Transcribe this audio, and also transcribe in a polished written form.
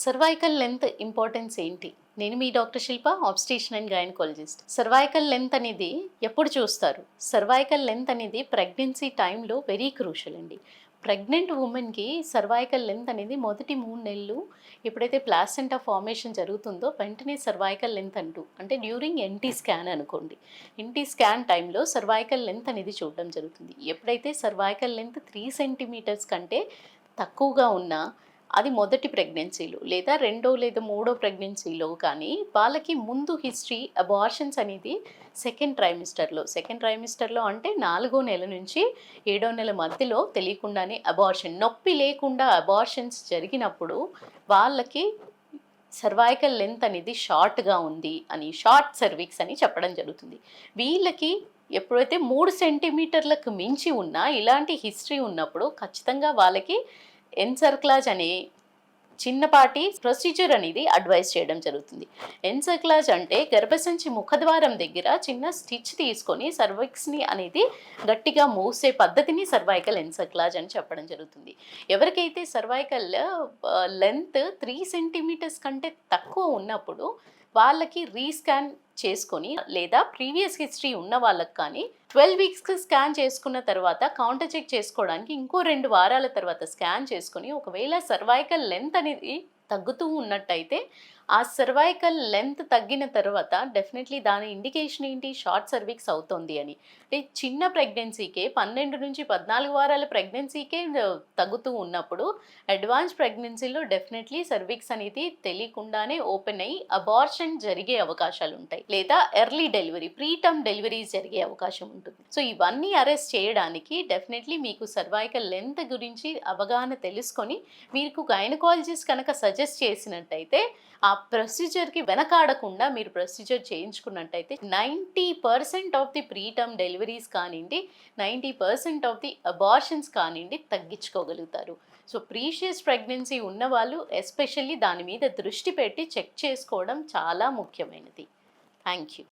Cervical length importance ఏంటి? నేను మీ doctor Shilpa, obstetrician and gynaecologist. Cervical length అనేది ఎప్పుడు చూస్తారు? సర్వైకల్ లెంత్ అనేది ప్రెగ్నెన్సీ టైంలో వెరీ క్రూషియల్ అండి. ప్రెగ్నెంట్ వుమెన్‌కి సర్వైకల్ లెంత్ అనేది మొదటి 3 నెలలు ఎప్పుడైతే ప్లాసెంటా ఫార్మేషన్ జరుగుతుందో వెంటనే సర్వైకల్ లెంత్ అంటే డ్యూరింగ్ ఎన్‌టీ స్కాన్ అనుకోండి. ఎన్‌టీ స్కాన్ టైంలో సర్వైకల్ లెంత్ అనేది చూడడం జరుగుతుంది. ఎప్పుడైతే సర్వైకల్ లెంత్ 3 సెంటీమీటర్స్ కంటే తక్కువగా ఉన్నా అది మొదటి ప్రెగ్నెన్సీలో లేదా రెండో లేదా మూడో ప్రెగ్నెన్సీలో కానీ వాళ్ళకి ముందు హిస్టరీ అబార్షన్స్ అనేది సెకండ్ ట్రైమిస్టర్లో అంటే 4వ నెల నుంచి 7వ నెల మధ్యలో తెలియకుండానే అబార్షన్ నొప్పి లేకుండా అబార్షన్స్ జరిగినప్పుడు వాళ్ళకి సర్వైకల్ లెంత్ అనేది షార్ట్గా ఉంది అని, షార్ట్ సర్విక్స్ అని చెప్పడం జరుగుతుంది. వీళ్ళకి ఎప్పుడైతే 3 సెంటీమీటర్లకు మించి ఉన్నా ఇలాంటి హిస్టరీ ఉన్నప్పుడు ఖచ్చితంగా వాళ్ళకి ఎన్సర్క్లాజ్ అనే చిన్నపాటి ప్రొసీజర్ అనేది అడ్వైస్ చేయడం జరుగుతుంది. ఎన్సర్క్లాజ్ అంటే గర్భసంచి ముఖద్వారం దగ్గర చిన్న స్టిచ్ తీసుకొని సర్విక్స్ని అనేది గట్టిగా మూసే పద్ధతిని సర్వైకల్ ఎన్సర్క్లాజ్ అని చెప్పడం జరుగుతుంది. ఎవరికైతే సర్వైకల్ లెంత్ 3 సెంటీమీటర్స్ కంటే తక్కువ ఉన్నప్పుడు వాళ్ళకి రీస్కాన్ చేసుకొని లేదా ప్రీవియస్ హిస్టరీ ఉన్న వాళ్ళకి కానీ 12 వీక్స్కి స్కాన్ చేసుకున్న తర్వాత కౌంటర్ చెక్ చేసుకోవడానికి ఇంకో 2 వారాల తర్వాత స్కాన్ చేసుకొని ఒకవేళ సర్వైకల్ లెంత్ అనేది తగ్గుతూ ఉన్నట్టయితే ఆ సర్వైకల్ లెంత్ తగ్గిన తర్వాత డెఫినెట్లీ దాని ఇండికేషన్ ఏంటి, షార్ట్ సర్విక్స్ అవుతుంది అని. అంటే చిన్న ప్రెగ్నెన్సీకే 12 నుంచి 14 వారాల ప్రెగ్నెన్సీకే తగ్గుతూ ఉన్నప్పుడు అడ్వాన్స్ ప్రెగ్నెన్సీలో డెఫినెట్లీ సర్విక్స్ అనేది తెలియకుండానే ఓపెన్ అయ్యి అబార్షన్ జరిగే అవకాశాలు ఉంటాయి, లేదా ఎర్లీ డెలివరీ ప్రీటర్మ్ డెలివరీస్ జరిగే అవకాశం ఉంటుంది. సో ఇవన్నీ అరెస్ట్ చేయడానికి డెఫినెట్లీ మీకు సర్వైకల్ లెంత్ గురించి అవగాహన తెలుసుకొని మీకు గైనకాలజిస్ట్ కనుక సజెస్ట్ చేసినట్టయితే ఆ ప్రొసీజర్కి వెనకాడకుండా మీరు ప్రొసీజర్ చేయించుకున్నట్టయితే 90% ఆఫ్ ది ప్రీటర్మ్ డెలివరీస్ కానివ్వండి, 90% ఆఫ్ ది అబార్షన్స్ కానివ్వండి తగ్గించుకోగలుగుతారు. సో ప్రీషియస్ ప్రెగ్నెన్సీ ఉన్నవాళ్ళు ఎస్పెషల్లీ దాని మీద దృష్టి పెట్టి చెక్ చేసుకోవడం చాలా ముఖ్యమైనది. Thank you.